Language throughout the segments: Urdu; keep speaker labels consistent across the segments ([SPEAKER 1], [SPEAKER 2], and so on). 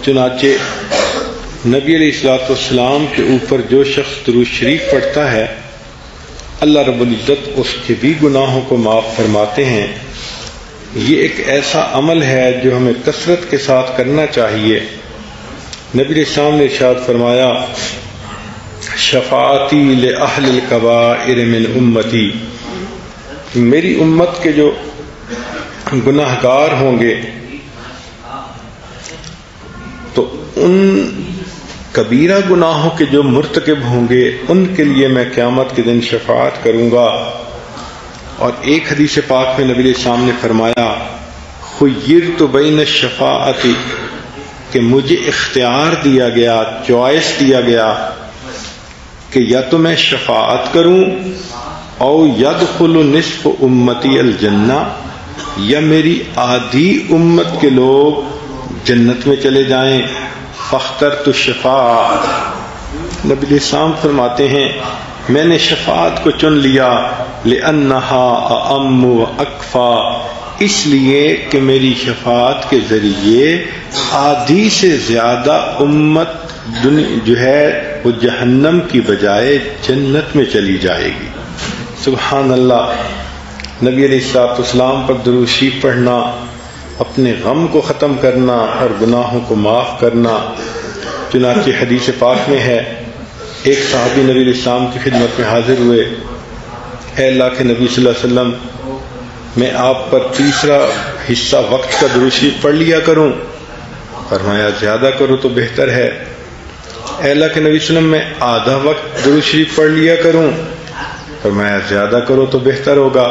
[SPEAKER 1] چنانچہ نبی علیہ الصلوۃ والسلام کے اوپر جو شخص درود شریف پڑھتا ہے اللہ رب العزت اس کے بھی گناہوں کو معاف فرماتے ہیں۔ یہ ایک ایسا عمل ہے جو ہمیں کثرت کے ساتھ کرنا چاہیے۔ نبی علیہ السلام نے ارشاد فرمایا شفاعتی لأہل الکبائر من امتی، میری امت کے جو گناہ گار ہوں گے تو ان کبیرہ گناہوں کے جو مرتکب ہوں گے ان کے لیے میں قیامت کے دن شفاعت کروں گا۔ اور ایک حدیث پاک میں نبی علیہ السلام نے فرمایا خیرت بین الشفاعت، کہ مجھے اختیار دیا گیا، چوائس دیا گیا کہ یا تو میں شفاعت کروں او یدخل نصف امتی الجنہ، یا میری آدھی امت کے لوگ جنت میں چلے جائیں۔ فاخترت الشفاعۃ، نبی علیہ السلام فرماتے ہیں میں نے شفاعت کو چن لیا لأنہا اعم واکفا، اس لیے کہ میری شفاعت کے ذریعے آدھی سے زیادہ امت جو ہے وہ جہنم کی بجائے جنت میں چلی جائے گی۔ سبحان اللہ۔ نبی علیہ الصلوۃ والسلام پر درود شریف پڑھنا اپنے غم کو ختم کرنا اور گناہوں کو معاف کرنا۔ چنانچہ حدیث پاک میں ہے ایک صحابی نبی علیہ السلام کی خدمت میں حاضر ہوئے، اے اللہ کے نبی صلی اللہ علیہ وسلم میں آپ پر تیسرا حصہ وقت کا درود شریف پڑھ لیا کروں؟ فرمایا زیادہ کرو تو بہتر ہے۔ اے اللہ کے نبی صلی اللہ علیہ وسلم میں آدھا وقت درود شریف پڑھ لیا کروں؟ فرمایا زیادہ کرو تو بہتر ہوگا۔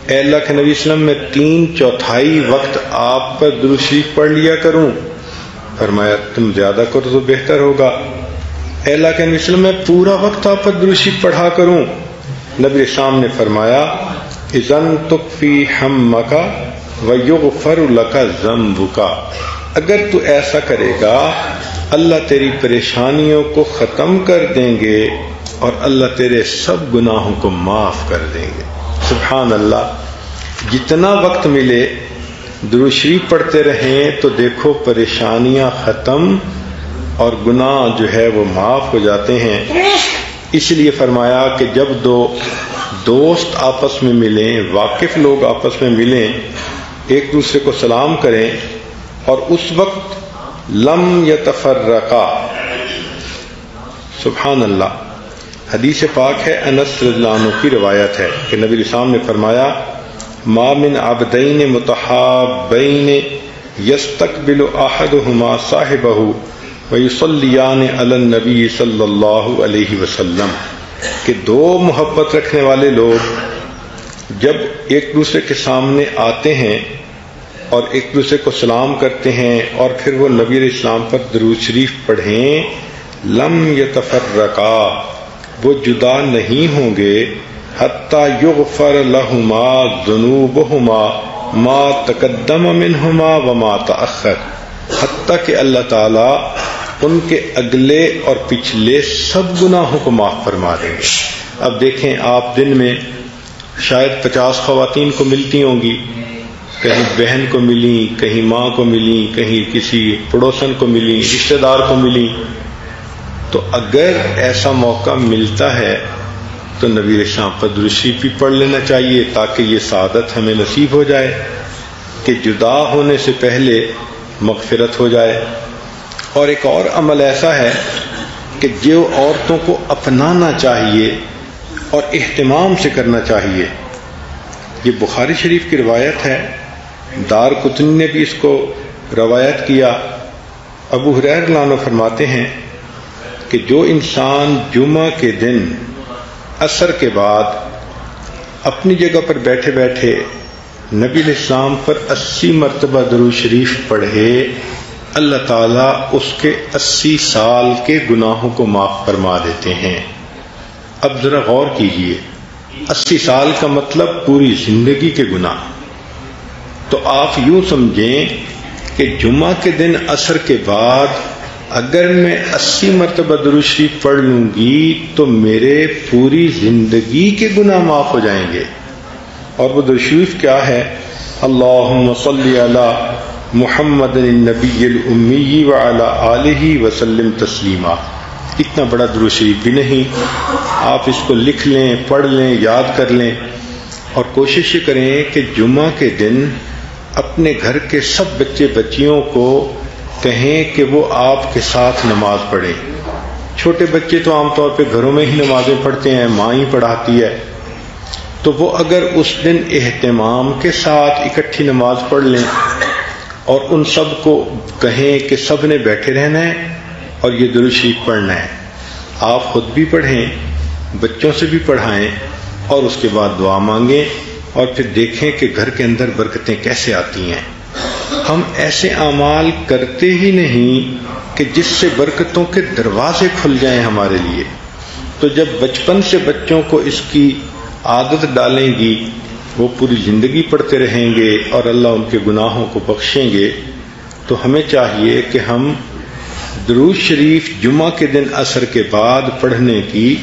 [SPEAKER 1] اے اللہ کے نبی صلی اللہ علیہ وسلم میں 3/4 وقت آپ پر درود شریف پڑھ لیا کروں؟ فرمایا تم زیادہ کرو تو بہتر ہوگا۔ اے اللہ کے نبی صلی اللہ علیہ وسلم میں پورا وقت آپ پر درود شریف پڑھا کروں؟ نبی السلام نے فرمایا اذن تکفی ہمک ویغفر لک ذنبک، اگر تو ایسا کرے گا اللہ تیری پریشانیوں کو ختم کر دیں گے اور اللہ تیرے سب گناہوں کو معاف کر دیں گے۔ سبحان اللہ۔ جتنا وقت ملے درود شریف پڑھتے رہیں تو دیکھو پریشانیاں ختم اور گناہ جو ہے وہ معاف ہو جاتے ہیں۔ اس لیے فرمایا کہ جب دو دوست آپس میں ملیں، واقف لوگ آپس میں ملیں، ایک دوسرے کو سلام کریں اور اس وقت لم یتفرقا، سبحان اللہ۔ حدیث پاک ہے، انس رضی اللہ عنہ کی روایت ہے کہ نبی علیہ السلام نے فرمایا ما من عبدین متحابین یستقبل احدہما صاحبہ ویصلیان علی النبی صلی اللہ علیہ وسلم، کہ دو محبت رکھنے والے لوگ جب ایک دوسرے کے سامنے آتے ہیں اور ایک دوسرے کو سلام کرتے ہیں اور پھر وہ نبی علیہ السلام پر درود شریف پڑھیں، لم یتفرقا، وہ جدا نہیں ہوں گے، حتی یغفر لہما ذنوبہما ما تقدم منہما وما تأخر، حتی کہ اللہ تعالی ان کے اگلے اور پچھلے سب گناہوں کو معاف فرما دیں گے۔ اب دیکھیں آپ دن میں شاید 50 خواتین کو ملتی ہوں گی، کہیں بہن کو ملی، کہیں ماں کو ملی، کہیں کسی پڑوسن کو ملی، رشتہ دار کو ملی، تو اگر ایسا موقع ملتا ہے تو نبی علیہ السلام پر درود شریف بھی پڑھ لینا چاہیے تاکہ یہ سعادت ہمیں نصیب ہو جائے کہ جدا ہونے سے پہلے مغفرت ہو جائے۔ اور ایک اور عمل ایسا ہے کہ جو عورتوں کو اپنانا چاہیے اور اہتمام سے کرنا چاہیے، یہ بخاری شریف کی روایت ہے، دار قطنی نے بھی اس کو روایت کیا۔ ابو ہریرہ رضی اللہ عنہ فرماتے ہیں کہ جو انسان جمعہ کے دن عصر کے بعد اپنی جگہ پر بیٹھے بیٹھے نبی علیہ السلام پر 80 مرتبہ درود شریف پڑھے، اللہ تعالیٰ اس کے 80 سال کے گناہوں کو معاف فرما دیتے ہیں۔ اب ذرا غور کیجئے، 80 سال کا مطلب پوری زندگی کے گناہ۔ تو آپ یوں سمجھیں کہ جمعہ کے دن عصر کے بعد اگر میں 80 مرتبہ درود شریف پڑھ لوں گی تو میرے پوری زندگی کے گناہ معاف ہو جائیں گے۔ اور وہ درود شریف کیا ہے؟ اللہم صلی علی محمد النبی الامی وعلی آلہ وسلم تسلیما. اتنا بڑا درود شریف بھی نہیں، آپ اس کو لکھ لیں، پڑھ لیں، یاد کر لیں، اور کوشش کریں کہ جمعہ کے دن اپنے گھر کے سب بچے بچیوں کو کہیں کہ وہ آپ کے ساتھ نماز پڑھیں. چھوٹے بچے تو عام طور پہ گھروں میں ہی نمازیں پڑھتے ہیں، ماں ہی پڑھاتی ہے، تو وہ اگر اس دن اہتمام کے ساتھ اکٹھی نماز پڑھ لیں اور ان سب کو کہیں کہ سب نے بیٹھے رہنا ہے اور یہ درود شریف پڑھنا ہے. آپ خود بھی پڑھیں، بچوں سے بھی پڑھائیں، اور اس کے بعد دعا مانگیں، اور پھر دیکھیں کہ گھر کے اندر برکتیں کیسے آتی ہیں. ہم ایسے اعمال کرتے ہی نہیں کہ جس سے برکتوں کے دروازے کھل جائیں ہمارے لیے. تو جب بچپن سے بچوں کو اس کی عادت ڈالیں گی، وہ پوری زندگی پڑھتے رہیں گے اور اللہ ان کے گناہوں کو بخشیں گے. تو ہمیں چاہیے کہ ہم درود شریف جمعہ کے دن عصر کے بعد پڑھنے کی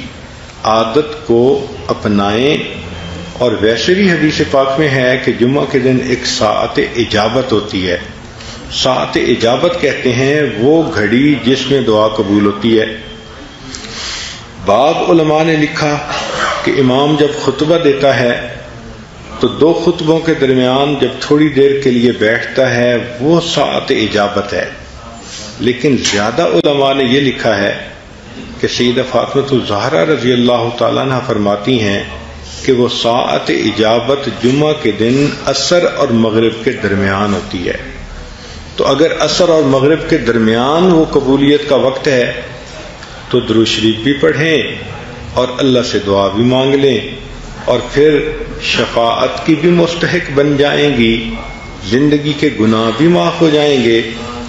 [SPEAKER 1] عادت کو اپنائیں. اور ویسے بھی حدیث پاک میں ہے کہ جمعہ کے دن ایک ساعت اجابت ہوتی ہے. ساعت اجابت کہتے ہیں وہ گھڑی جس میں دعا قبول ہوتی ہے. بعض علماء نے لکھا کہ امام جب خطبہ دیتا ہے تو دو خطبوں کے درمیان جب تھوڑی دیر کے لیے بیٹھتا ہے وہ ساعت اجابت ہے. لیکن زیادہ علماء نے یہ لکھا ہے کہ سیدہ فاطمہ الزہرا رضی اللہ تعالیٰ عنہ فرماتی ہیں کہ وہ ساعت اجابت جمعہ کے دن عصر اور مغرب کے درمیان ہوتی ہے. تو اگر عصر اور مغرب کے درمیان وہ قبولیت کا وقت ہے تو درود شریف بھی پڑھیں اور اللہ سے دعا بھی مانگ لیں، اور پھر شفاعت کی بھی مستحق بن جائیں گی، زندگی کے گناہ بھی معاف ہو جائیں گے،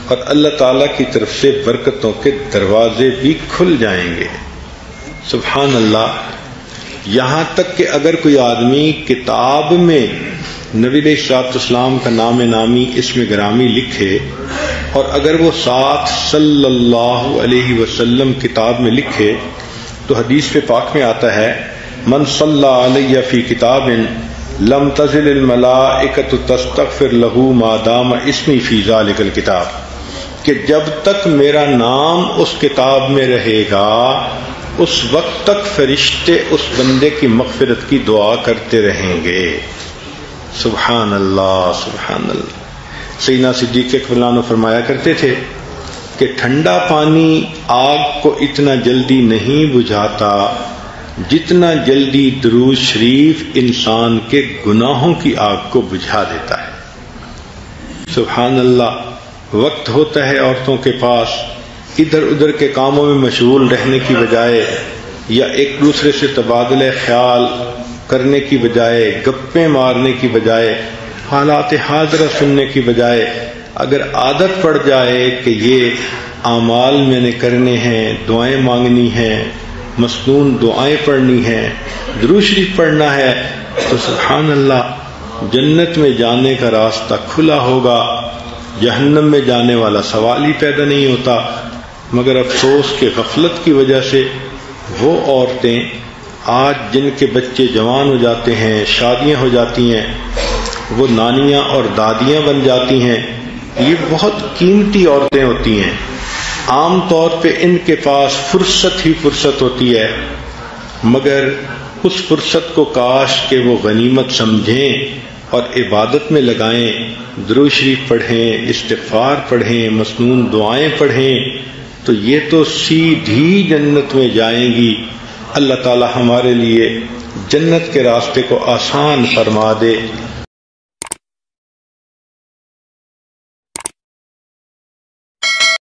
[SPEAKER 1] اور اللہ تعالیٰ کی طرف سے برکتوں کے دروازے بھی کھل جائیں گے. سبحان اللہ. یہاں تک کہ اگر کوئی آدمی کتاب میں نبی علیہ الصلوۃ والسلام کا نام نامی اسم گرامی لکھے، اور اگر وہ ساتھ صلی اللہ علیہ وسلم کتاب میں لکھے، تو حدیث پہ پاک میں آتا ہے من صلی علیہ فی کتاب لم تزل الملائکۃ تستغفر له ما دام اسمی فی ذلک الکتاب، کہ جب تک میرا نام اس کتاب میں رہے گا اس وقت تک فرشتے اس بندے کی مغفرت کی دعا کرتے رہیں گے. سبحان اللہ سبحان اللہ. سیدنا صدیق اکبر عنہ فرمایا کرتے تھے کہ ٹھنڈا پانی آگ کو اتنا جلدی نہیں بجھاتا جتنا جلدی درود شریف انسان کے گناہوں کی آگ کو بجھا دیتا ہے. سبحان اللہ. وقت ہوتا ہے عورتوں کے پاس ادھر ادھر کے کاموں میں مشغول رہنے کی بجائے یا ایک دوسرے سے تبادلہ خیال کرنے کی بجائے، گپیں مارنے کی بجائے، حالات حاضرہ سننے کی بجائے اگر عادت پڑ جائے کہ یہ اعمال میں نے کرنے ہیں، دعائیں مانگنی ہیں، مسنون دعائیں پڑھنی ہیں، درود شریف پڑھنا ہے، تو سبحان اللہ جنت میں جانے کا راستہ کھلا ہوگا. جہنم میں جانے والا سوال ہی پیدا نہیں ہوتا. مگر افسوس کہ غفلت کی وجہ سے وہ عورتیں آج جن کے بچے جوان ہو جاتے ہیں، شادیاں ہو جاتی ہیں، وہ نانیاں اور دادیاں بن جاتی ہیں. یہ بہت قیمتی عورتیں ہوتی ہیں. عام طور پہ ان کے پاس فرصت ہی فرصت ہوتی ہے، مگر اس فرصت کو کاش کہ وہ غنیمت سمجھیں اور عبادت میں لگائیں، درود شریف پڑھیں، استغفار پڑھیں، مسنون دعائیں پڑھیں، تو یہ تو سیدھی جنت میں جائیں گی. اللہ تعالی ہمارے لیے جنت کے راستے کو آسان فرما دے.